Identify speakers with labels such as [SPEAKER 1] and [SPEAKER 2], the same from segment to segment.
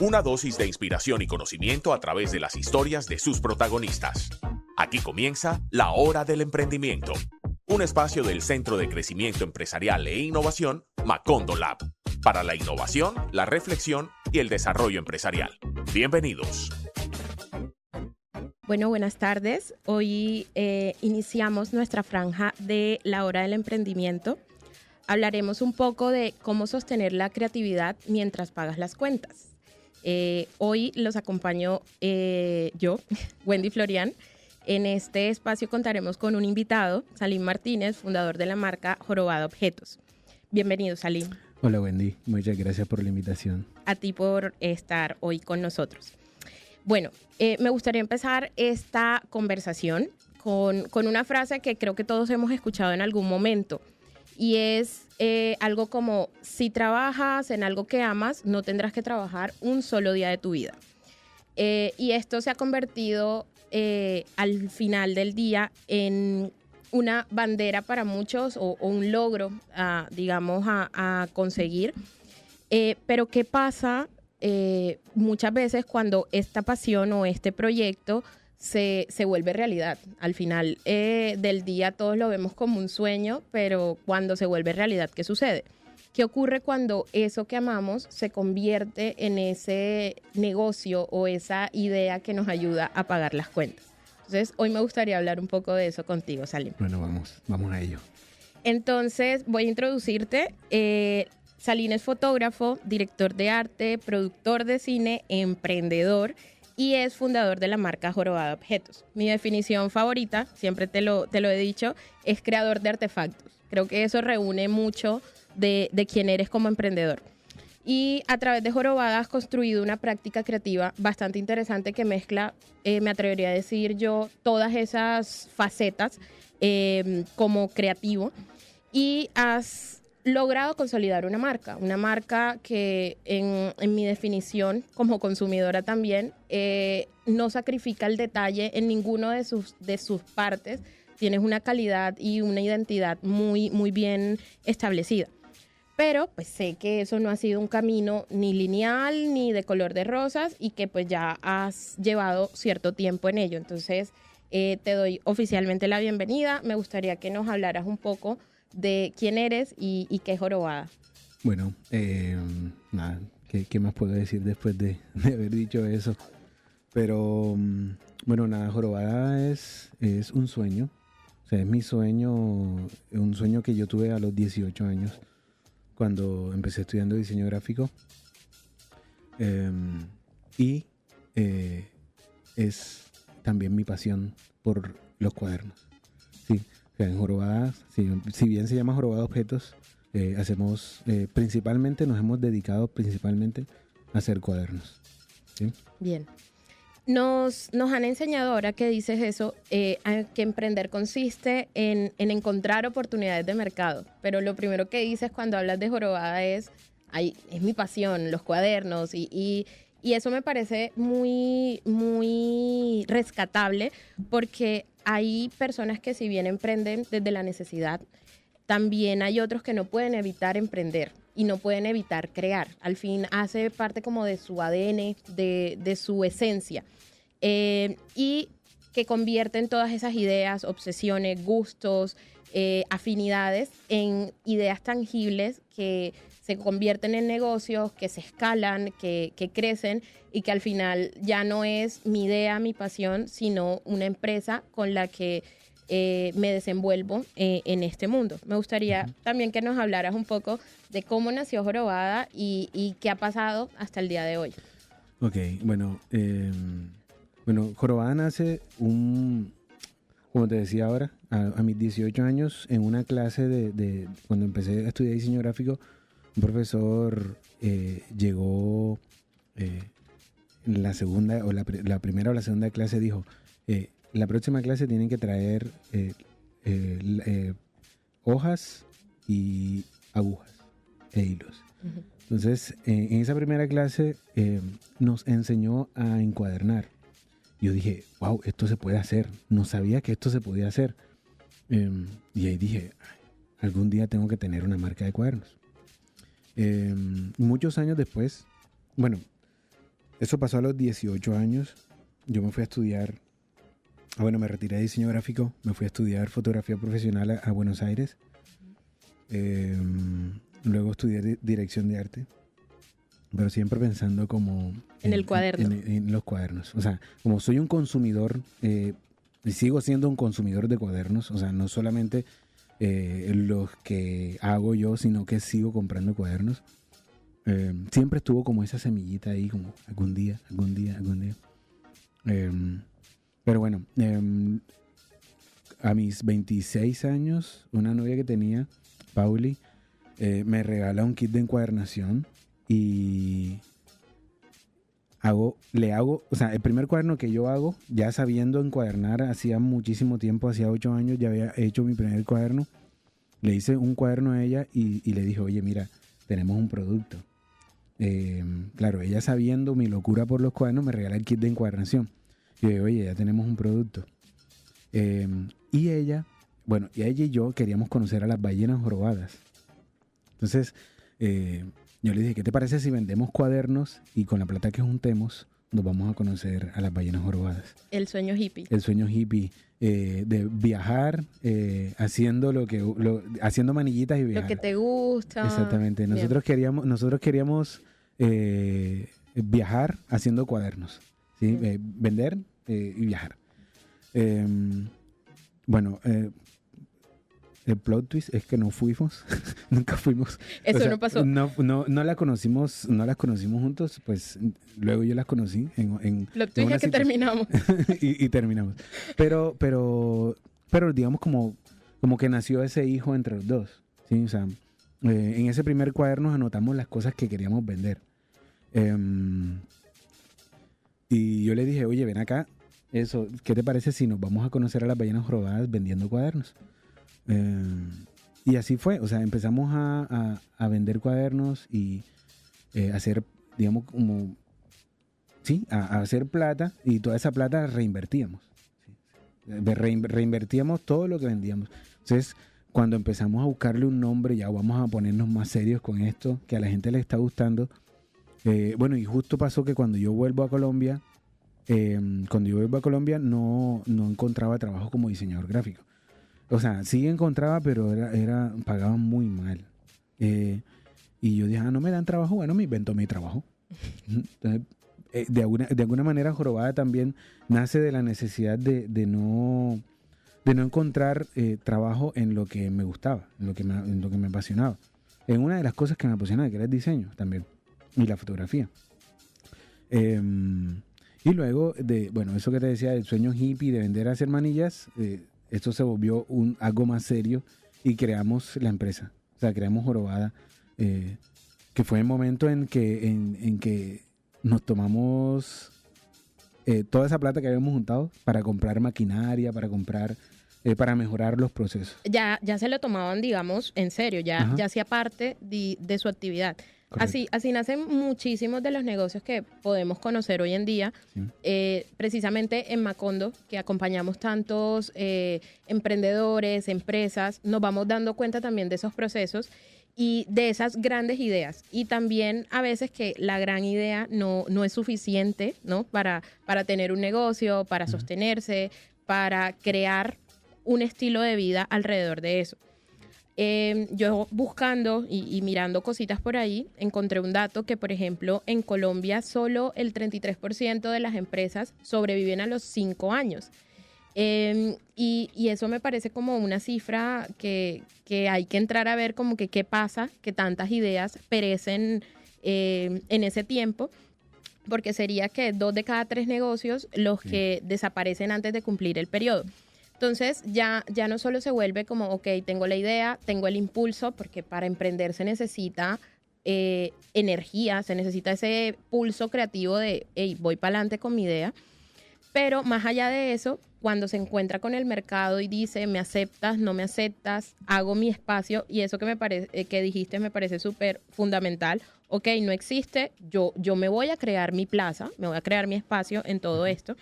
[SPEAKER 1] Una dosis de inspiración y conocimiento a través de las historias de sus protagonistas. Aquí comienza La Hora del Emprendimiento, un espacio del Centro de Crecimiento Empresarial e Innovación Macondo Lab, para la innovación, la reflexión y el desarrollo empresarial. Bienvenidos.
[SPEAKER 2] Bueno, buenas tardes. Hoy iniciamos nuestra franja de La Hora del Emprendimiento. Hablaremos un poco de cómo sostener la creatividad mientras pagas las cuentas. Hoy los acompaño yo, Wendy Florian. En este espacio contaremos con un invitado, Salim Martínez, fundador de la marca Jorobada Objetos. Bienvenido, Salim.
[SPEAKER 3] Hola, Wendy. Muchas gracias por la invitación.
[SPEAKER 2] A ti por estar hoy con nosotros. Bueno, me gustaría empezar esta conversación con una frase que creo que todos hemos escuchado en algún momento. Y es algo como, si trabajas en algo que amas, no tendrás que trabajar un solo día de tu vida. Y esto se ha convertido al final del día en una bandera para muchos o un logro, digamos, a conseguir. Pero ¿qué pasa muchas veces cuando esta pasión o este proyecto se vuelve realidad? Al final del día todos lo vemos como un sueño, pero cuando se vuelve realidad, ¿qué sucede? ¿Qué ocurre cuando eso que amamos se convierte en ese negocio o esa idea que nos ayuda a pagar las cuentas? Entonces, hoy me gustaría hablar un poco de eso contigo, Salim.
[SPEAKER 3] Bueno, vamos a ello.
[SPEAKER 2] Entonces, voy a introducirte. Salim es fotógrafo, director de arte, productor de cine, emprendedor y es fundador de la marca Jorobada Objetos. Mi definición favorita, siempre te lo he dicho, es creador de artefactos. Creo que eso reúne mucho de quién eres como emprendedor. Y a través de Jorobada has construido una práctica creativa bastante interesante que mezcla, me atrevería a decir yo, todas esas facetas como creativo. Y has logrado consolidar una marca que en mi definición como consumidora también no sacrifica el detalle en ninguno de sus partes. Tienes una calidad y una identidad muy, muy bien establecida. Pero pues sé que eso no ha sido un camino ni lineal ni de color de rosas y que pues ya has llevado cierto tiempo en ello. Entonces te doy oficialmente la bienvenida. Me gustaría que nos hablaras un poco de quién eres y qué es Jorobada.
[SPEAKER 3] Bueno, nada, ¿qué más puedo decir después de haber dicho eso? Pero, bueno, nada, Jorobada es un sueño. O sea, es mi sueño, un sueño que yo tuve a los 18 años, cuando empecé estudiando diseño gráfico. Y es también mi pasión por los cuadernos. Sí. O sea, en Jorobada, si bien se llama Jorobada Objetos, nos hemos dedicado principalmente a hacer cuadernos. ¿Sí?
[SPEAKER 2] Bien. Nos han enseñado, ahora que dices eso, que emprender consiste en encontrar oportunidades de mercado. Pero lo primero que dices cuando hablas de Jorobada es mi pasión, los cuadernos. Y eso me parece muy, muy rescatable porque hay personas que si bien emprenden desde la necesidad, también hay otros que no pueden evitar emprender y no pueden evitar crear. Al fin hace parte como de su ADN, de su esencia. Y que convierten todas esas ideas, obsesiones, gustos, afinidades en ideas tangibles que se convierten en negocios, que se escalan, que crecen y que al final ya no es mi idea, mi pasión, sino una empresa con la que me desenvuelvo en este mundo. Me gustaría también que nos hablaras un poco de cómo nació Jorobada y qué ha pasado hasta el día de hoy.
[SPEAKER 3] Ok, bueno, Jorobada nace como te decía ahora, a mis 18 años, en una clase de cuando empecé a estudiar diseño gráfico, un profesor llegó en la segunda, o la primera o la segunda clase, dijo, la próxima clase tienen que traer hojas y agujas e hilos. Uh-huh. Entonces, en esa primera clase nos enseñó a encuadernar. Yo dije, wow, esto se puede hacer. No sabía que esto se podía hacer. Y ahí dije, algún día tengo que tener una marca de cuadernos. Muchos años después, bueno, Eso pasó a los 18 años. Yo me fui a estudiar, me retiré de diseño gráfico, me fui a estudiar fotografía profesional a Buenos Aires. Luego estudié dirección de arte, pero siempre pensando como...
[SPEAKER 2] En el cuaderno.
[SPEAKER 3] En los cuadernos. O sea, como soy un consumidor, y sigo siendo un consumidor de cuadernos, o sea, no solamente los que hago yo, sino que sigo comprando cuadernos. Siempre estuvo como esa semillita ahí, como algún día. Pero bueno, a mis 26 años, una novia que tenía, Pauli, me regala un kit de encuadernación y o sea, el primer cuaderno que yo hago, ya sabiendo encuadernar, hacía muchísimo tiempo, hacía 8 años, ya había hecho mi primer cuaderno. Le hice un cuaderno a ella y le dije, oye, mira, tenemos un producto. Claro, ella sabiendo mi locura por los cuadernos, me regala el kit de encuadernación. Y yo dije, oye, ya tenemos un producto. Y ella y yo queríamos conocer a las ballenas jorobadas. Entonces, yo le dije, ¿qué te parece si vendemos cuadernos y con la plata que juntemos nos vamos a conocer a las ballenas jorobadas?
[SPEAKER 2] El sueño hippie.
[SPEAKER 3] El sueño hippie de viajar haciendo haciendo manillitas y viajar.
[SPEAKER 2] Lo que te gusta.
[SPEAKER 3] Exactamente. Nosotros queríamos viajar haciendo cuadernos, ¿sí? Vender y viajar. El plot twist es que no fuimos, nunca fuimos.
[SPEAKER 2] Eso no pasó.
[SPEAKER 3] No las conocimos juntos, pues luego yo las conocí en
[SPEAKER 2] plot twist es que terminamos.
[SPEAKER 3] y terminamos. Pero digamos como que nació ese hijo entre los dos, ¿sí? O sea, en ese primer cuaderno anotamos las cosas que queríamos vender. Y yo le dije, oye, ven acá, ¿qué te parece si nos vamos a conocer a las ballenas jorobadas vendiendo cuadernos? Y así fue, o sea, empezamos a vender cuadernos y hacer, digamos, como, sí, a hacer plata, y toda esa plata reinvertíamos. ¿Sí? Reinvertíamos todo lo que vendíamos. Entonces, cuando empezamos a buscarle un nombre, ya vamos a ponernos más serios con esto, que a la gente le está gustando. Y justo pasó que cuando yo vuelvo a Colombia, no encontraba trabajo como diseñador gráfico. O sea, sí encontraba, pero pagaban muy mal. Y yo dije, no me dan trabajo, bueno, me invento mi trabajo. Entonces, de alguna manera, Jorobada también nace de la necesidad de no encontrar trabajo en lo que me gustaba, en lo que me apasionaba. En una de las cosas que me apasionaba, que era el diseño también, y la fotografía. Y luego, eso que te decía, del sueño hippie de vender a hacer manillas, esto se volvió algo más serio y creamos la empresa. O sea, creamos Jorobada, que fue el momento en que nos tomamos toda esa plata que habíamos juntado para comprar maquinaria, para mejorar los procesos.
[SPEAKER 2] Ya se lo tomaban, digamos, en serio, ya hacía parte de su actividad. Así nacen muchísimos de los negocios que podemos conocer hoy en día. Sí. Precisamente en Macondo, que acompañamos tantos emprendedores, empresas, nos vamos dando cuenta también de esos procesos y de esas grandes ideas. Y también a veces que la gran idea no es suficiente, ¿no? Para tener un negocio, para sostenerse, para crear un estilo de vida alrededor de eso. Yo buscando y mirando cositas por ahí, encontré un dato que, por ejemplo, en Colombia solo el 33% de las empresas sobreviven a los 5 años. Y eso me parece como una cifra que hay que entrar a ver como que qué pasa, que tantas ideas perecen en ese tiempo, porque sería que 2 de cada 3 negocios los que desaparecen antes de cumplir el periodo. Entonces ya no solo se vuelve como, ok, tengo la idea, tengo el impulso, porque para emprender se necesita energía, se necesita ese pulso creativo de, hey, voy para adelante con mi idea. Pero más allá de eso, cuando se encuentra con el mercado y dice, me aceptas, no me aceptas, hago mi espacio, y eso que dijiste me parece súper fundamental. Ok, no existe, yo me voy a crear mi plaza, me voy a crear mi espacio en todo esto.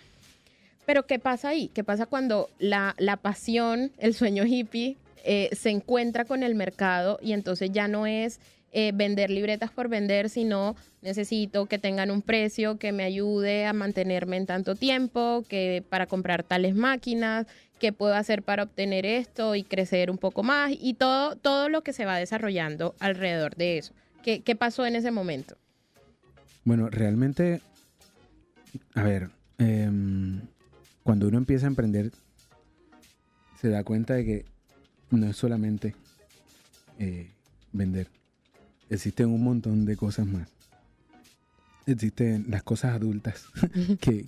[SPEAKER 2] Pero ¿qué pasa ahí? ¿Qué pasa cuando la pasión, el sueño hippie, se encuentra con el mercado y entonces ya no es vender libretas por vender, sino necesito que tengan un precio que me ayude a mantenerme en tanto tiempo, que para comprar tales máquinas, qué puedo hacer para obtener esto y crecer un poco más, y todo lo que se va desarrollando alrededor de eso. ¿Qué pasó en ese momento?
[SPEAKER 3] Bueno, realmente, a ver, cuando uno empieza a emprender, se da cuenta de que no es solamente vender. Existen un montón de cosas más. Existen las cosas adultas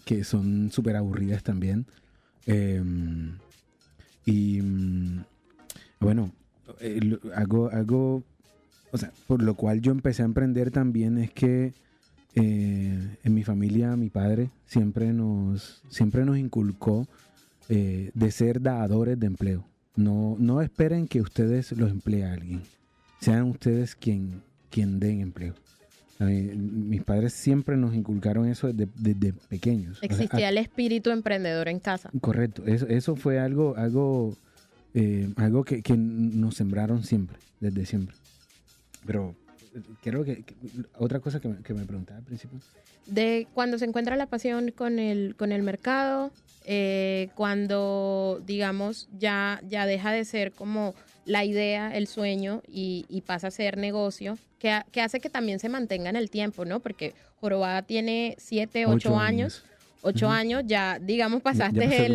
[SPEAKER 3] que son súper aburridas también. Bueno, algo, o sea, por lo cual yo empecé a emprender también es que en mi familia, mi padre siempre nos inculcó de ser dadores de empleo. No esperen que ustedes los emplee a alguien. Sean ustedes quien den empleo. Mis padres siempre nos inculcaron eso desde pequeños.
[SPEAKER 2] Existía el espíritu emprendedor en casa.
[SPEAKER 3] Correcto. Eso fue algo que nos sembraron siempre, desde siempre. Pero creo que otra cosa que me preguntaba al principio.
[SPEAKER 2] De cuando se encuentra la pasión con el mercado, cuando, digamos, ya deja de ser como la idea, el sueño y pasa a ser negocio, que hace que también se mantenga en el tiempo, ¿no? Porque Jorobada tiene 7, 8 años. 8 años, ya, digamos, pasaste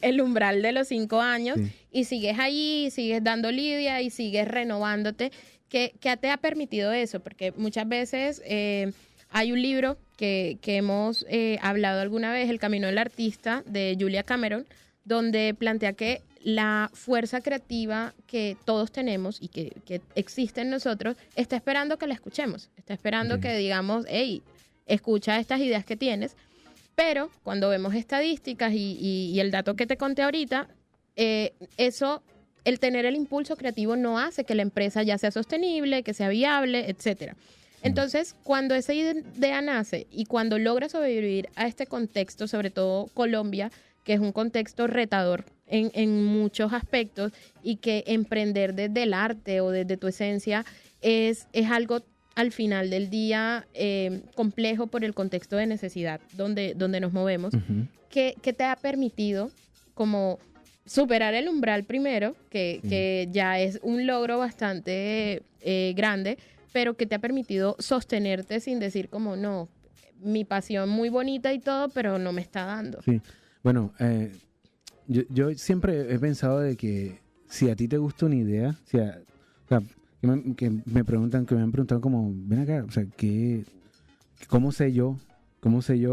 [SPEAKER 2] el umbral de los 5 años, sí. Y sigues ahí, sigues dando lidia y sigues renovándote. ¿Qué te ha permitido eso? Porque muchas veces hay un libro que hemos hablado alguna vez, El Camino del Artista, de Julia Cameron, donde plantea que la fuerza creativa que todos tenemos y que existe en nosotros está esperando que la escuchemos, está esperando que digamos, hey, escucha estas ideas que tienes, pero cuando vemos estadísticas y el dato que te conté ahorita, eso, el tener el impulso creativo no hace que la empresa ya sea sostenible, que sea viable, etcétera. Entonces, cuando esa idea nace y cuando logra sobrevivir a este contexto, sobre todo Colombia, que es un contexto retador en muchos aspectos y que emprender desde el arte o desde tu esencia es algo al final del día complejo por el contexto de necesidad donde nos movemos. Uh-huh. ¿Qué te ha permitido como superar el umbral primero, que ya es un logro bastante grande, pero que te ha permitido sostenerte sin decir como no, mi pasión muy bonita y todo, pero no me está dando?
[SPEAKER 3] Sí, bueno, yo siempre he pensado de que si a ti te gusta una idea, que me han preguntado como, ven acá, o sea, ¿cómo sé yo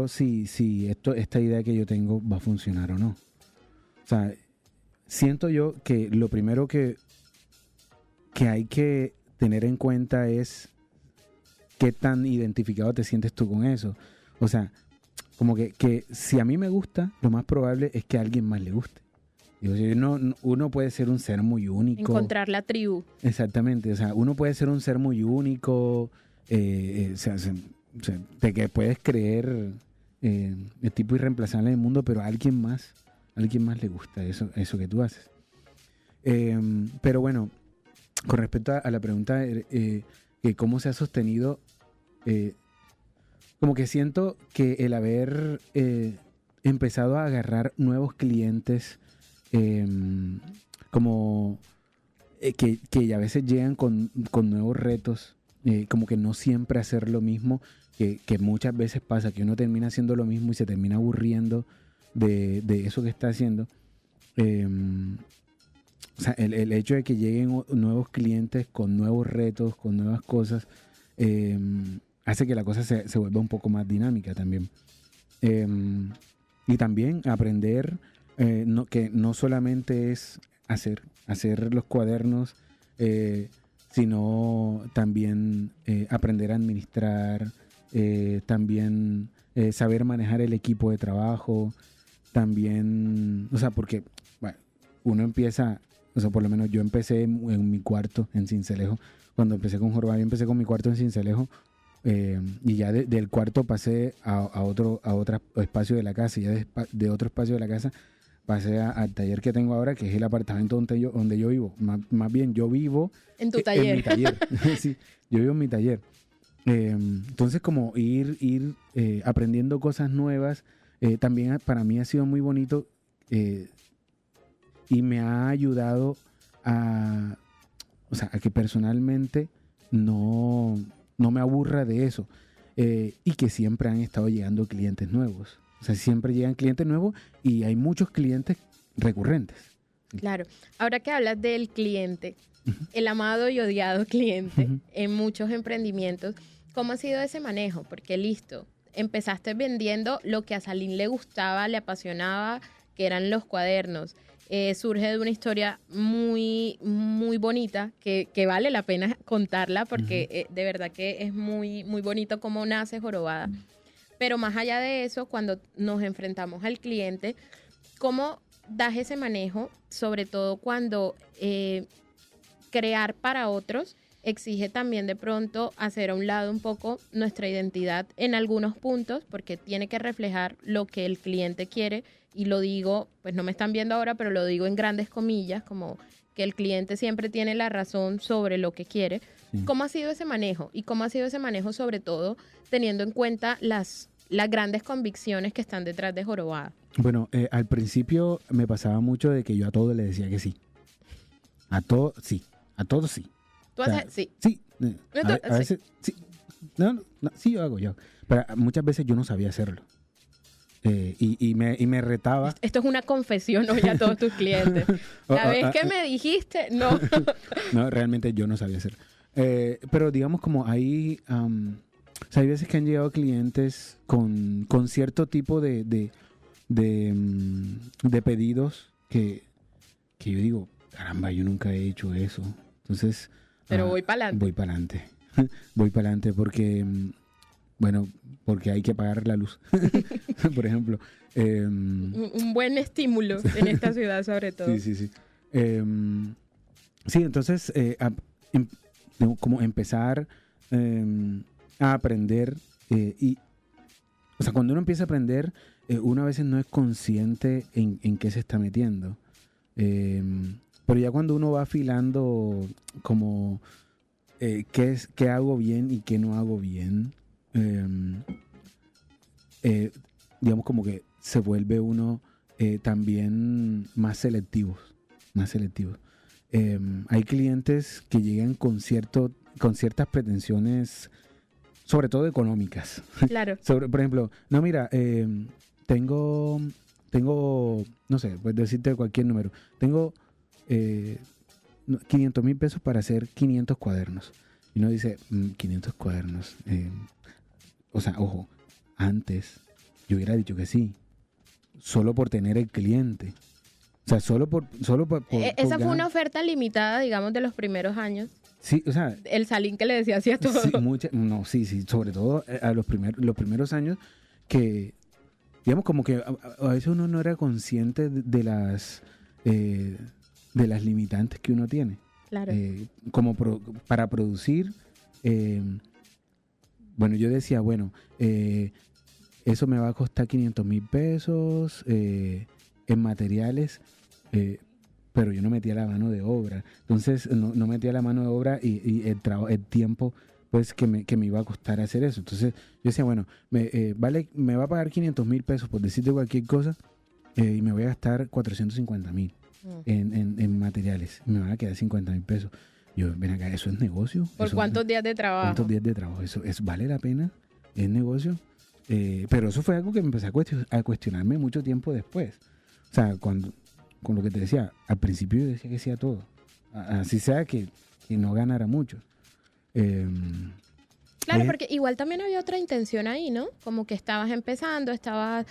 [SPEAKER 3] si esta idea que yo tengo va a funcionar o no? O sea, siento yo que lo primero que hay que tener en cuenta es qué tan identificado te sientes tú con eso. O sea, como que si a mí me gusta, lo más probable es que a alguien más le guste. Uno puede ser un ser muy único.
[SPEAKER 2] Encontrar la tribu.
[SPEAKER 3] Exactamente. O sea, uno puede ser un ser muy único, de que puedes creer el tipo irreemplazable del mundo, pero a alguien más le gusta eso que tú haces. Pero bueno, con respecto a la pregunta de cómo se ha sostenido, como que siento que el haber empezado a agarrar nuevos clientes, como que a veces llegan con nuevos retos, como que no siempre hacer lo mismo, que muchas veces pasa que uno termina haciendo lo mismo y se termina aburriendo de eso que está haciendo. O sea, el hecho de que lleguen nuevos clientes con nuevos retos, con nuevas cosas, hace que la cosa se vuelva un poco más dinámica también. Y también aprender que no solamente es hacer los cuadernos, sino también aprender a administrar, también saber manejar el equipo de trabajo, también, o sea, porque bueno, uno empieza, o sea, por lo menos yo empecé en mi cuarto en Sincelejo. Cuando empecé con Jorobada, yo empecé con mi cuarto en Sincelejo, y ya del cuarto pasé a otro espacio de la casa, y ya de otro espacio de la casa pasé al taller que tengo ahora, que es el apartamento donde yo vivo. Más bien, yo vivo
[SPEAKER 2] En tu taller.
[SPEAKER 3] en mi taller. Sí, yo vivo en mi taller. Entonces, como ir aprendiendo cosas nuevas, también para mí ha sido muy bonito y me ha ayudado a que personalmente no me aburra de eso. Y que siempre han estado llegando clientes nuevos. O sea, siempre llegan clientes nuevos y hay muchos clientes recurrentes.
[SPEAKER 2] Claro. Ahora que hablas del cliente, el amado y odiado cliente en muchos emprendimientos, ¿cómo ha sido ese manejo? Porque listo, empezaste vendiendo lo que a Salim le gustaba, le apasionaba, que eran los cuadernos. Surge de una historia muy, muy bonita que vale la pena contarla porque de verdad que es muy, muy bonito cómo nace Jorobada. Pero más allá de eso, cuando nos enfrentamos al cliente, ¿cómo das ese manejo? Sobre todo cuando crear para otros exige también de pronto hacer a un lado un poco nuestra identidad en algunos puntos, porque tiene que reflejar lo que el cliente quiere, y lo digo, pues no me están viendo ahora, pero lo digo en grandes comillas, como que el cliente siempre tiene la razón sobre lo que quiere. Sí. ¿Cómo ha sido ese manejo? Y cómo ha sido ese manejo sobre todo teniendo en cuenta las grandes convicciones que están detrás de Jorobada?
[SPEAKER 3] Bueno, al principio me pasaba mucho de que yo a todo le decía que sí. A todo sí. A todo sí.
[SPEAKER 2] ¿Tú haces? Sí.
[SPEAKER 3] Sí. A veces sí. No, sí, yo hago. Pero muchas veces yo no sabía hacerlo. Y me retaba.
[SPEAKER 2] Esto es una confesión hoy a todos tus clientes. La vez que me dijiste, no.
[SPEAKER 3] No, realmente yo no sabía hacerlo. Pero digamos como hay veces que han llegado clientes con cierto tipo de pedidos que yo digo, caramba, yo nunca he hecho eso. Entonces...
[SPEAKER 2] Pero voy para adelante.
[SPEAKER 3] Voy para adelante. Voy para adelante porque... porque hay que pagar la luz, por ejemplo.
[SPEAKER 2] Un buen estímulo en esta ciudad, sobre todo.
[SPEAKER 3] Sí. Sí, entonces, como empezar a aprender. O sea, cuando uno empieza a aprender, uno a veces no es consciente en qué se está metiendo. Pero ya cuando uno va afilando como qué hago bien y qué no hago bien, digamos como que se vuelve uno también más selectivos. Hay clientes que llegan con ciertas pretensiones, sobre todo económicas.
[SPEAKER 2] Claro.
[SPEAKER 3] Por ejemplo, no, mira, tengo, no sé, puedes decirte cualquier número. Tengo 500,000 pesos para hacer 500 cuadernos. Y uno dice, 500 cuadernos. O sea, ojo, antes yo hubiera dicho que sí, solo por tener el cliente. O sea, solo por
[SPEAKER 2] esa fue una oferta limitada, digamos, de los primeros años.
[SPEAKER 3] Sí, o sea...
[SPEAKER 2] El Salim que le decía así a todo.
[SPEAKER 3] Sí, sobre todo a los primeros años que, digamos, como que a veces uno no era consciente de las limitantes que uno tiene.
[SPEAKER 2] Claro.
[SPEAKER 3] Como para producir... bueno, yo decía, eso me va a costar 500,000 pesos en materiales, pero yo no metía la mano de obra. Entonces, no metía la mano de obra y el tiempo pues que me iba a costar hacer eso. Entonces, yo decía, me va a pagar 500,000 pesos por decirte cualquier cosa y me voy a gastar 450,000 en materiales. Me van a quedar 50,000 pesos. Yo, ven acá, ¿eso es negocio?
[SPEAKER 2] ¿Por cuántos días de trabajo?
[SPEAKER 3] ¿Cuántos días de trabajo? ¿Eso vale la pena? ¿Es negocio? Pero eso fue algo que me empecé a cuestionarme mucho tiempo después. O sea, con lo que te decía, al principio yo decía que sí a todo. Así sea que no ganara mucho.
[SPEAKER 2] Claro, porque igual también había otra intención ahí, ¿no? Como que estabas empezando, estabas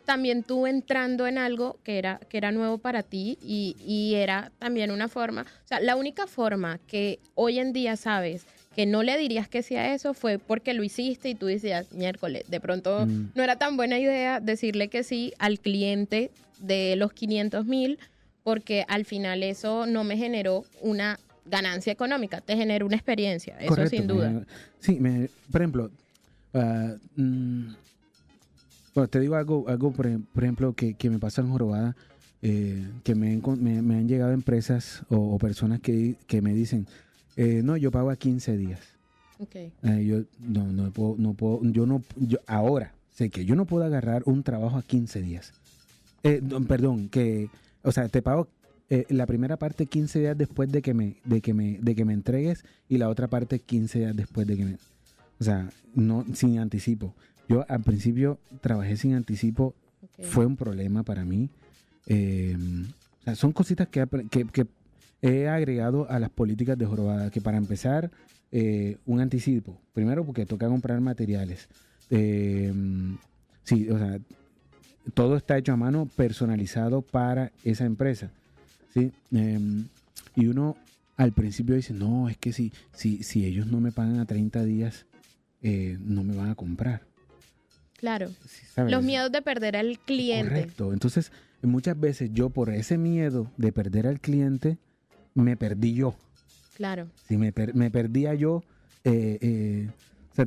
[SPEAKER 2] también tú entrando en algo que era nuevo para ti y era también una forma, o sea, la única forma que hoy en día sabes que no le dirías que sí a eso fue porque lo hiciste y tú decías, miércoles, de pronto no era tan buena idea decirle que sí al cliente de los 500,000 porque al final eso no me generó una ganancia económica, te generó una experiencia, eso. Correcto, sin duda.
[SPEAKER 3] Sí, por ejemplo, Bueno, te digo algo por ejemplo, que me pasa en Jorobada, que me han llegado empresas o personas que me dicen, no, yo pago a 15 días.
[SPEAKER 2] Okay.
[SPEAKER 3] Yo ahora sé que yo no puedo agarrar un trabajo a 15 días. O sea, te pago la primera parte 15 días después de que me entregues y la otra parte 15 días después de que me... O sea, no, sin anticipo. Yo al principio trabajé sin anticipo, okay. Fue un problema para mí. O sea, son cositas que he agregado a las políticas de Jorobada, que para empezar, un anticipo. Primero porque toca comprar materiales. Sí, o sea, todo está hecho a mano, personalizado para esa empresa. ¿Sí? Y uno al principio dice, no, es que si ellos no me pagan a 30 días, no me van a comprar.
[SPEAKER 2] Claro.
[SPEAKER 3] ¿Sabes?
[SPEAKER 2] Los miedos de perder al cliente.
[SPEAKER 3] Correcto. Entonces, muchas veces yo por ese miedo de perder al cliente, me perdí yo.
[SPEAKER 2] Claro.
[SPEAKER 3] Si me perdía yo, se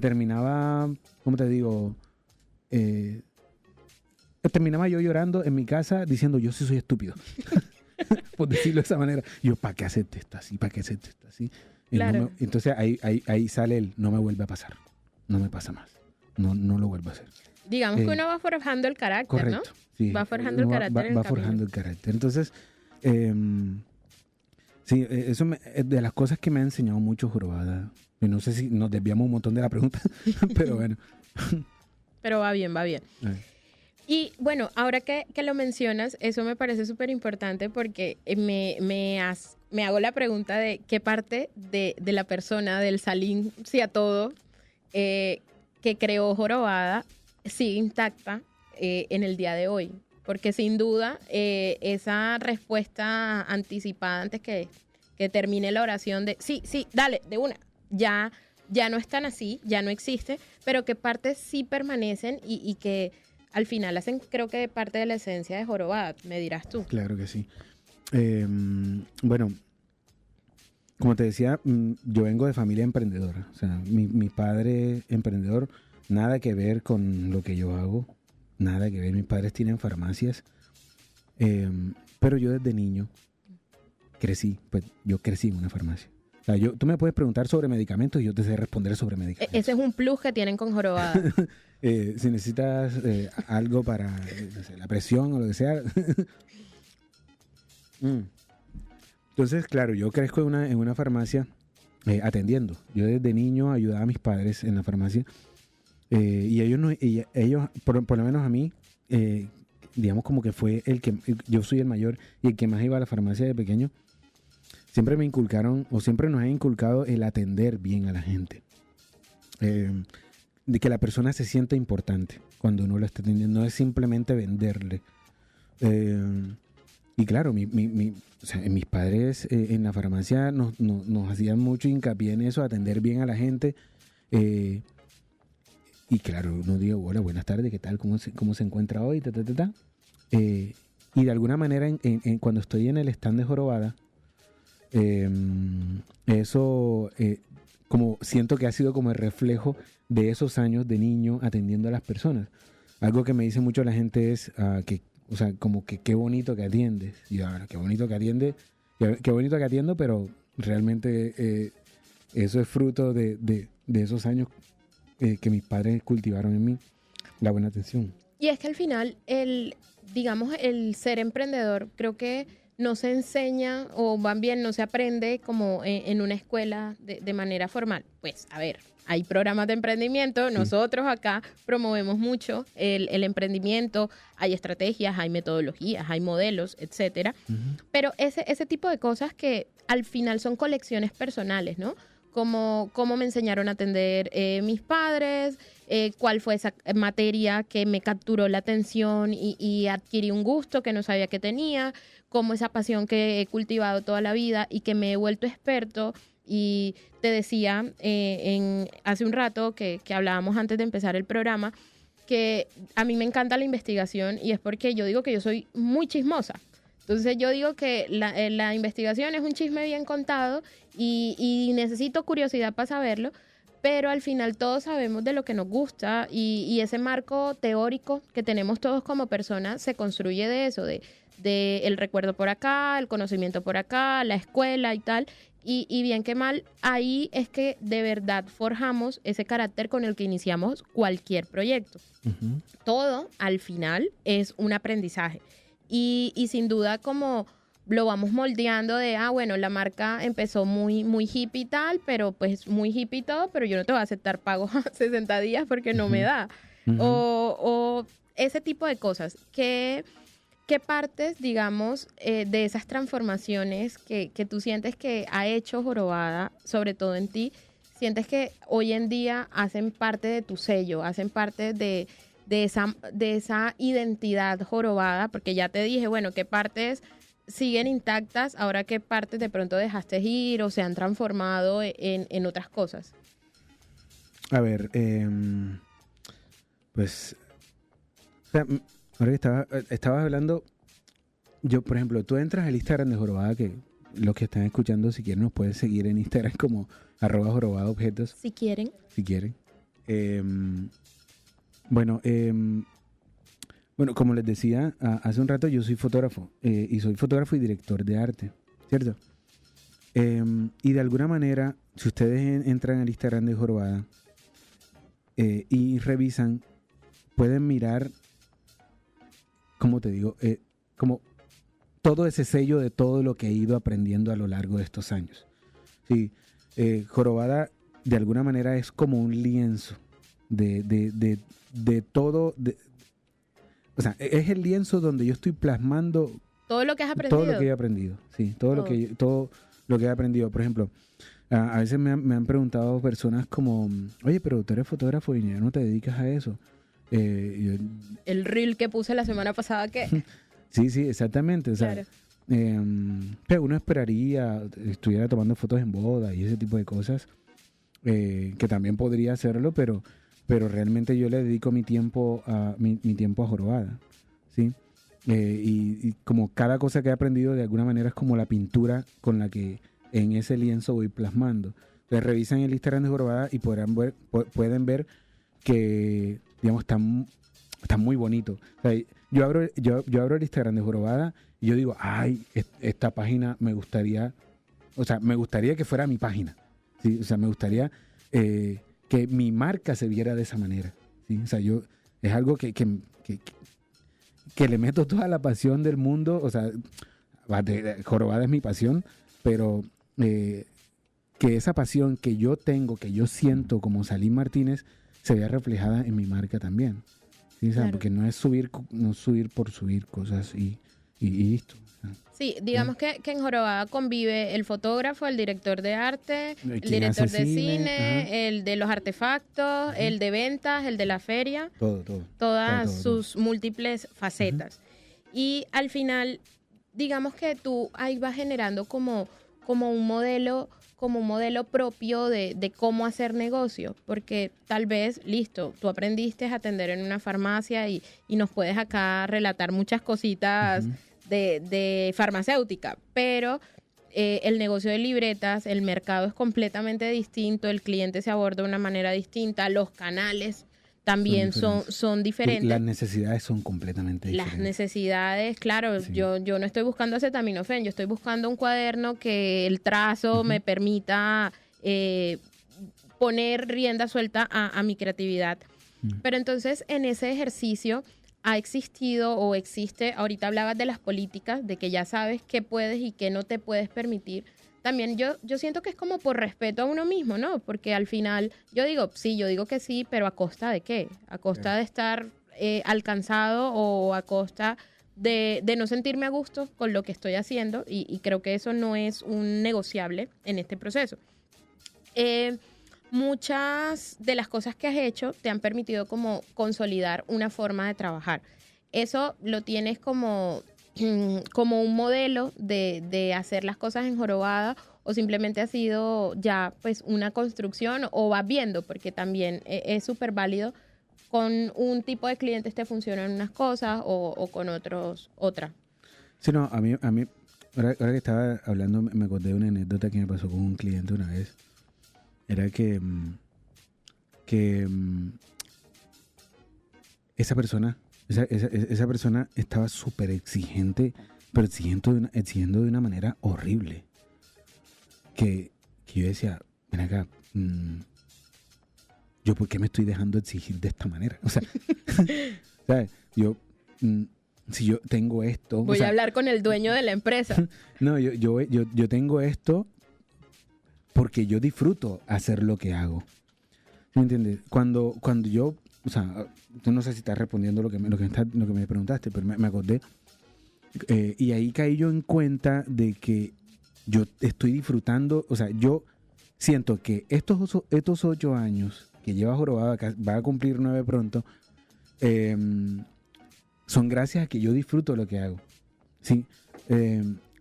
[SPEAKER 3] terminaba, ¿cómo te digo? Terminaba yo llorando en mi casa diciendo, yo sí soy estúpido. Por decirlo de esa manera. Yo, ¿para qué hacerte esto así? ¿Para qué hacerte esto así?
[SPEAKER 2] Claro.
[SPEAKER 3] Entonces ahí sale el, no me vuelve a pasar. No me pasa más. No lo vuelvo a hacer.
[SPEAKER 2] Digamos que uno va forjando el carácter,
[SPEAKER 3] correcto,
[SPEAKER 2] ¿no?
[SPEAKER 3] Sí.
[SPEAKER 2] Va forjando el carácter.
[SPEAKER 3] Va forjando el carácter. Entonces, sí, eso es de las cosas que me ha enseñado mucho Jorobada. No sé si nos desviamos un montón de la pregunta, pero bueno.
[SPEAKER 2] Pero va bien, va bien. Y bueno, ahora que lo mencionas, eso me parece súper importante porque me hago la pregunta de qué parte de la persona, del Salim, sí a todo, que creó Jorobada, sigue intacta en el día de hoy. Porque sin duda, esa respuesta anticipada antes que termine la oración de sí, dale, de una, ya no es tan así, ya no existe, pero que partes sí permanecen y que al final hacen, creo que parte de la esencia de Jorobada, me dirás tú.
[SPEAKER 3] Claro que sí. Bueno, como te decía, yo vengo de familia emprendedora. O sea, mi padre emprendedor, nada que ver con lo que yo hago, nada que ver. Mis padres tienen farmacias, pero yo desde niño yo crecí en una farmacia. O sea, tú me puedes preguntar sobre medicamentos y yo te sé responder sobre medicamentos.
[SPEAKER 2] Ese es un plus que tienen con Jorobada.
[SPEAKER 3] Si necesitas algo para no sé, la presión o lo que sea. Entonces, claro, yo crezco en una farmacia atendiendo. Yo desde niño ayudaba a mis padres en la farmacia y ellos por lo menos a mí, digamos como que fue yo soy el mayor y el que más iba a la farmacia de pequeño. Siempre me inculcaron o siempre nos han inculcado el atender bien a la gente. De que la persona se sienta importante cuando uno lo está atendiendo. No es simplemente venderle. Y claro, o sea, mis padres en la farmacia nos hacían mucho hincapié en eso, atender bien a la gente. Y claro, uno digo, hola, buenas tardes, ¿qué tal? ¿Cómo se encuentra hoy? Y de alguna manera, cuando estoy en el stand de Jorobada, eso como siento que ha sido como el reflejo de esos años de niño atendiendo a las personas. Algo que me dice mucho la gente es o sea, como que qué bonito que atiendes. Y ahora, qué bonito que atiende, qué bonito que atiendo, pero realmente eso es fruto de esos años que mis padres cultivaron en mí, la buena atención.
[SPEAKER 2] Y es que al final, el ser emprendedor, creo que no se enseña o más bien no se aprende como en una escuela de manera formal. Pues, a ver, hay programas de emprendimiento, sí. Nosotros acá promovemos mucho el emprendimiento, hay estrategias, hay metodologías, hay modelos, etcétera. Uh-huh. Pero ese tipo de cosas que al final son colecciones personales, ¿no? Como cómo me enseñaron a atender mis padres, cuál fue esa materia que me capturó la atención y adquirí un gusto que no sabía que tenía, cómo esa pasión que he cultivado toda la vida y que me he vuelto experto. Y te decía hace un rato que hablábamos antes de empezar el programa que a mí me encanta la investigación y es porque yo digo que yo soy muy chismosa. Entonces yo digo que la investigación es un chisme bien contado y necesito curiosidad para saberlo, pero al final todos sabemos de lo que nos gusta y ese marco teórico que tenemos todos como personas se construye de eso, de el recuerdo por acá, el conocimiento por acá, la escuela y tal. Y bien que mal, ahí es que de verdad forjamos ese carácter con el que iniciamos cualquier proyecto.
[SPEAKER 3] Ujú.
[SPEAKER 2] Todo al final es un aprendizaje. Y sin duda como lo vamos moldeando de, bueno, la marca empezó muy, muy hippie y tal, pero pues muy hippie y todo, pero yo no te voy a aceptar pagos a 60 días porque no me da.
[SPEAKER 3] Ujú.
[SPEAKER 2] O ese tipo de cosas. ¿Qué partes, digamos, de esas transformaciones que tú sientes que ha hecho Jorobada, sobre todo en ti, sientes que hoy en día hacen parte de tu sello, hacen parte de esa identidad jorobada? Porque ya te dije, bueno, qué partes siguen intactas, ahora qué partes de pronto dejaste ir o se han transformado en otras cosas.
[SPEAKER 3] A ver, pues, o sea, ahora que estabas hablando, yo, por ejemplo, tú entras al Instagram de Jorobada, que los que están escuchando, si quieren, nos pueden seguir en Instagram como @jorobadaobjetos,
[SPEAKER 2] Si quieren.
[SPEAKER 3] si quieren. Bueno, como les decía hace un rato, yo soy fotógrafo, y soy fotógrafo y director de arte, ¿cierto? Y de alguna manera, si ustedes entran al Instagram de Jorobada y revisan, pueden mirar, ¿cómo te digo? Como todo ese sello de todo lo que he ido aprendiendo a lo largo de estos años. Sí, Jorobada de alguna manera es como un lienzo de todo. O sea, es el lienzo donde yo estoy plasmando
[SPEAKER 2] Todo lo que has aprendido.
[SPEAKER 3] todo lo que he aprendido. Sí, todo lo que he aprendido. Por ejemplo, a veces me han preguntado personas como, oye, pero tú eres fotógrafo y ya no te dedicas a eso.
[SPEAKER 2] El reel que puse la semana pasada que...
[SPEAKER 3] Sí, exactamente. O sea,
[SPEAKER 2] Claro.
[SPEAKER 3] que uno esperaría, estuviera tomando fotos en boda y ese tipo de cosas, que también podría hacerlo, pero realmente yo le dedico mi tiempo a Jorobada, ¿sí? Y como cada cosa que he aprendido de alguna manera es como la pintura con la que en ese lienzo voy plasmando. Entonces revisan el Instagram de Jorobada y pueden ver que, digamos, está muy bonito. O sea, yo abro el Instagram de Jorobada y yo digo, ay, esta página me gustaría que fuera mi página, ¿sí? O sea, me gustaría que mi marca se viera de esa manera, ¿sí? O sea, es algo que le meto toda la pasión del mundo. O sea, Jorobada es mi pasión, pero que esa pasión que yo tengo, que yo siento como Salim Martínez, se vea reflejada en mi marca también. ¿Sí? O sea,
[SPEAKER 2] Claro.
[SPEAKER 3] porque no es subir por subir cosas y listo. O sea,
[SPEAKER 2] Sí, digamos que en Jorobada convive el fotógrafo, el director de arte, el
[SPEAKER 3] quien
[SPEAKER 2] director
[SPEAKER 3] hace
[SPEAKER 2] de
[SPEAKER 3] cine,
[SPEAKER 2] cine,
[SPEAKER 3] ajá.
[SPEAKER 2] el de los artefactos, el de ventas, el de la feria,
[SPEAKER 3] todo.
[SPEAKER 2] todas
[SPEAKER 3] todo.
[SPEAKER 2] sus múltiples facetas. Y al final, digamos que tú ahí vas generando como un modelo propio de cómo hacer negocio, porque tal vez, listo, tú aprendiste a atender en una farmacia y nos puedes acá relatar muchas cositas de farmacéutica, pero el negocio de libretas, el mercado es completamente distinto, el cliente se aborda de una manera distinta, los canales también son diferentes.
[SPEAKER 3] Las necesidades son completamente diferentes.
[SPEAKER 2] Las necesidades, claro,
[SPEAKER 3] Sí.
[SPEAKER 2] yo no estoy buscando acetaminofén, yo estoy buscando un cuaderno que el trazo me permita poner rienda suelta a mi creatividad. Pero entonces, en ese ejercicio ha existido o existe, ahorita hablabas de las políticas, de que ya sabes qué puedes y qué no te puedes permitir. También yo siento que es como por respeto a uno mismo, ¿no? Porque al final yo digo que sí, pero ¿a costa de qué? ¿A costa de estar alcanzado o a costa de no sentirme a gusto con lo que estoy haciendo? Y creo que eso no es un negociable en este proceso. Muchas de las cosas que has hecho te han permitido como consolidar una forma de trabajar. Eso lo tienes como un modelo de hacer las cosas en Jorobada, o simplemente ha sido ya pues una construcción, o vas viendo, porque también es súper válido con un tipo de clientes te funcionan unas cosas o con otros otra.
[SPEAKER 3] Sí, no, a mí ahora que estaba hablando me acordé de una anécdota que me pasó con un cliente una vez. Era que que esa persona estaba súper exigente, pero exigiendo de una manera horrible. Que yo decía, ven acá, ¿yo por qué me estoy dejando exigir de esta manera? O sea, ¿sabes? Si yo tengo esto...
[SPEAKER 2] Voy a hablar con el dueño de la empresa.
[SPEAKER 3] No, yo tengo esto porque yo disfruto hacer lo que hago. ¿Me entiendes? Cuando yo... O sea, tú no sé si estás respondiendo lo que me preguntaste, pero me acordé. Y ahí caí yo en cuenta de que yo estoy disfrutando... O sea, yo siento que estos 8 años que lleva Jorobada, que va a cumplir 9 pronto, son gracias a que yo disfruto lo que hago. ¿Sí?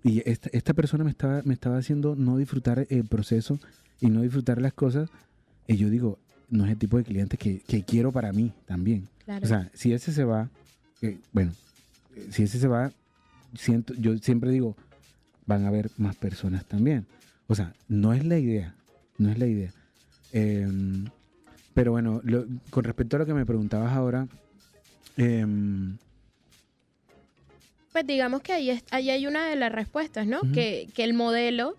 [SPEAKER 3] Y esta persona me estaba haciendo no disfrutar el proceso y no disfrutar las cosas. Y yo digo, no es el tipo de cliente que quiero para mí también.
[SPEAKER 2] Claro.
[SPEAKER 3] O sea, si ese se va, si ese se va, yo siempre digo, van a haber más personas también. O sea, no es la idea. Pero bueno, con respecto a lo que me preguntabas ahora,
[SPEAKER 2] pues digamos que ahí hay una de las respuestas, ¿no?
[SPEAKER 3] Uh-huh.
[SPEAKER 2] Que el modelo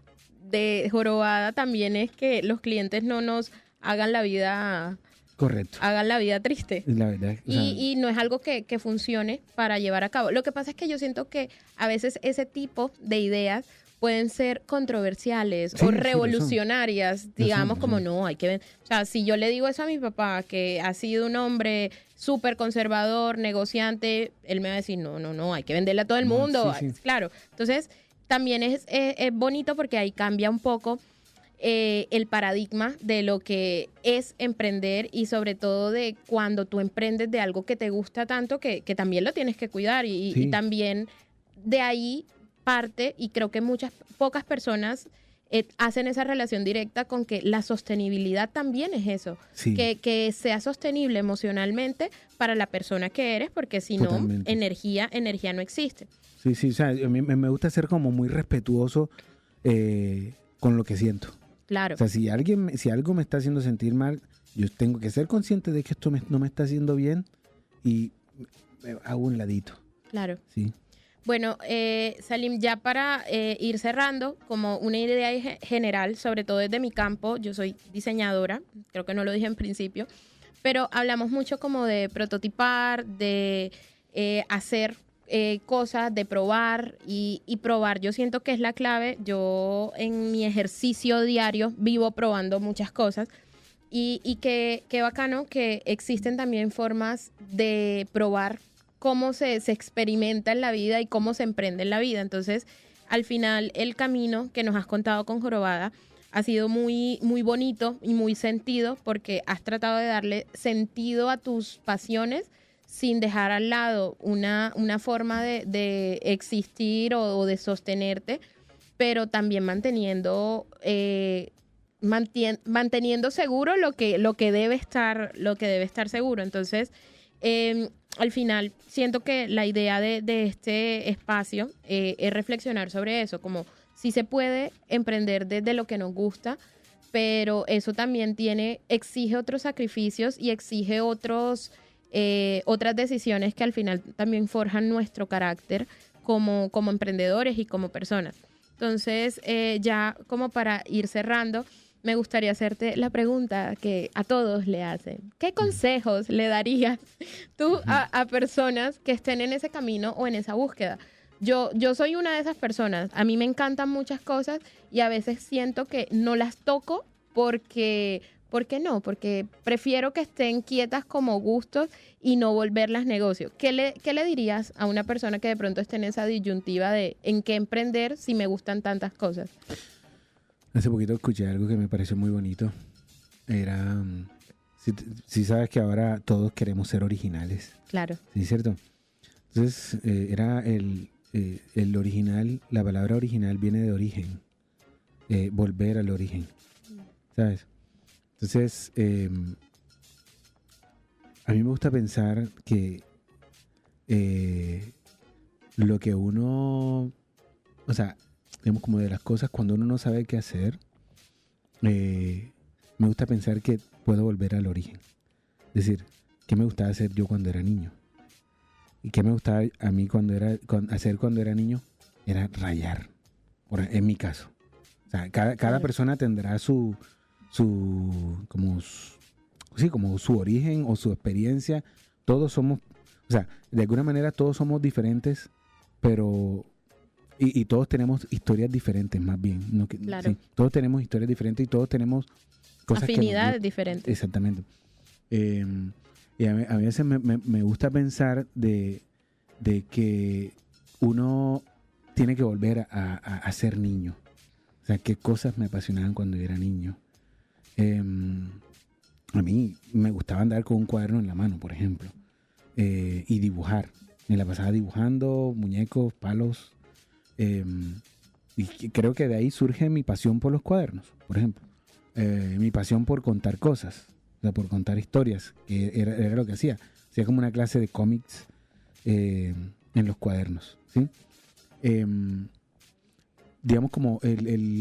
[SPEAKER 2] de Jorobada también es que los clientes no nos hagan la vida...
[SPEAKER 3] Correcto.
[SPEAKER 2] Hagan la vida triste.
[SPEAKER 3] La verdad. O sea,
[SPEAKER 2] Y no es algo que funcione para llevar a cabo. Lo que pasa es que yo siento que a veces ese tipo de ideas pueden ser controversiales o revolucionarias, digamos, como no, hay que ver. O sea, si yo le digo eso a mi papá, que ha sido un hombre súper conservador, negociante, él me va a decir, no, hay que venderle a todo el mundo. Sí. Claro. Entonces, también es bonito porque ahí cambia un poco el paradigma de lo que es emprender y sobre todo de cuando tú emprendes de algo que te gusta tanto que también lo tienes que cuidar y también de ahí parte, y creo que pocas personas hacen esa relación directa con que la sostenibilidad también es eso, que sea sostenible emocionalmente para la persona que eres, porque si no, energía no existe.
[SPEAKER 3] Sí, o sea, a mí me gusta ser como muy respetuoso con lo que siento.
[SPEAKER 2] Claro.
[SPEAKER 3] O sea, si algo me está haciendo sentir mal, yo tengo que ser consciente de que esto no me está haciendo bien y me hago un ladito.
[SPEAKER 2] Claro.
[SPEAKER 3] Sí.
[SPEAKER 2] Bueno, Salim, ya para ir cerrando, como una idea general, sobre todo desde mi campo, yo soy diseñadora, creo que no lo dije en principio, pero hablamos mucho como de prototipar, de hacer cosas, de probar y probar. Yo siento que es la clave. Yo en mi ejercicio diario vivo probando muchas cosas y qué bacano que existen también formas de probar cómo se experimenta en la vida y cómo se emprende en la vida. Entonces, al final, el camino que nos has contado con Jorobada ha sido muy, muy bonito y muy sentido porque has tratado de darle sentido a tus pasiones sin dejar al lado una forma de existir o de sostenerte, pero también manteniendo seguro lo que debe estar seguro. Entonces, al final, siento que la idea de este espacio es reflexionar sobre eso, como si se puede emprender desde lo que nos gusta, pero eso también exige otros sacrificios y exige otras decisiones que al final también forjan nuestro carácter como emprendedores y como personas. Entonces, ya como para ir cerrando, me gustaría hacerte la pregunta que a todos le hacen. ¿Qué consejos le darías tú a personas que estén en ese camino o en esa búsqueda? Yo soy una de esas personas. A mí me encantan muchas cosas y a veces siento que no las toco porque prefiero que estén quietas como gustos y no volverlas negocio. ¿Qué le dirías a una persona que de pronto esté en esa disyuntiva de en qué emprender si me gustan tantas cosas?
[SPEAKER 3] Hace poquito escuché algo que me pareció muy bonito. Era, si sabes que ahora todos queremos ser originales.
[SPEAKER 2] Claro.
[SPEAKER 3] Sí, ¿cierto? Entonces, era el original, la palabra original viene de origen. Volver al origen. ¿Sabes? Entonces, a mí me gusta pensar que lo que uno, o sea, digamos como de las cosas cuando uno no sabe qué hacer, me gusta pensar que puedo volver al origen. Es decir, ¿qué me gustaba hacer yo cuando era niño? ¿Y qué me gustaba a mí hacer cuando era niño? Era rayar, en mi caso. O sea, cada persona tendrá como su origen o su experiencia. Todos somos, o sea, de alguna manera todos somos diferentes, pero y todos tenemos historias diferentes, más bien. ¿No?
[SPEAKER 2] Claro.
[SPEAKER 3] Sí, todos tenemos historias diferentes y todos tenemos cosas
[SPEAKER 2] afinidades diferentes.
[SPEAKER 3] Exactamente. Y a veces me gusta pensar de que uno tiene que volver a ser niño. O sea, qué cosas me apasionaban cuando yo era niño. A mí me gustaba andar con un cuaderno en la mano, por ejemplo, y dibujar. Me la pasaba dibujando muñecos, palos. Y creo que de ahí surge mi pasión por los cuadernos, por ejemplo. Mi pasión por contar cosas, o sea, por contar historias, que era lo que hacía. Hacía como una clase de cómics en los cuadernos, ¿sí? Digamos como el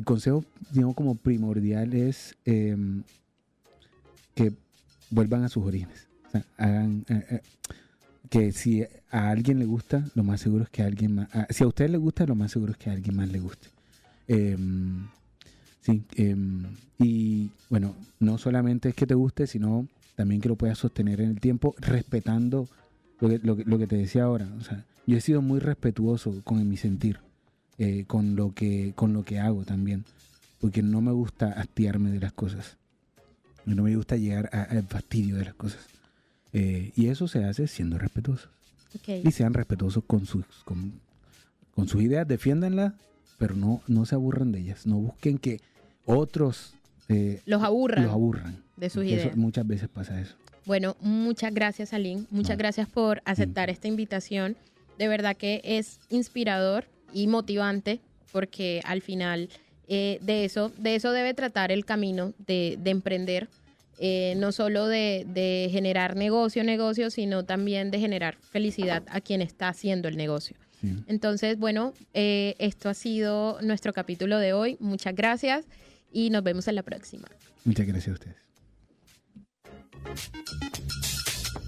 [SPEAKER 3] consejo, digamos, como primordial es que vuelvan a sus orígenes. O sea, que si a alguien le gusta, lo más seguro es que a alguien más... si a usted le gusta, lo más seguro es que a alguien más le guste. Sí, y bueno, no solamente es que te guste, sino también que lo puedas sostener en el tiempo, respetando lo que te decía ahora. O sea, yo he sido muy respetuoso con mi sentir, con lo que hago también, porque no me gusta hastiarme de las cosas. No me gusta llegar al fastidio de las cosas. Y eso se hace siendo respetuosos.
[SPEAKER 2] Okay.
[SPEAKER 3] Y sean respetuosos con sus ideas, defiéndanlas, pero no se aburran de ellas. No busquen que otros
[SPEAKER 2] los aburran de sus ideas.
[SPEAKER 3] Muchas veces pasa eso.
[SPEAKER 2] Bueno, muchas gracias, Aline. Muchas gracias por aceptar esta invitación. De verdad que es inspirador y motivante, porque al final de eso debe tratar el camino de emprender. No solo de generar negocio, sino también de generar felicidad a quien está haciendo el negocio. Sí. Entonces, bueno, esto ha sido nuestro capítulo de hoy. Muchas gracias y nos vemos en la próxima.
[SPEAKER 3] Muchas gracias a ustedes.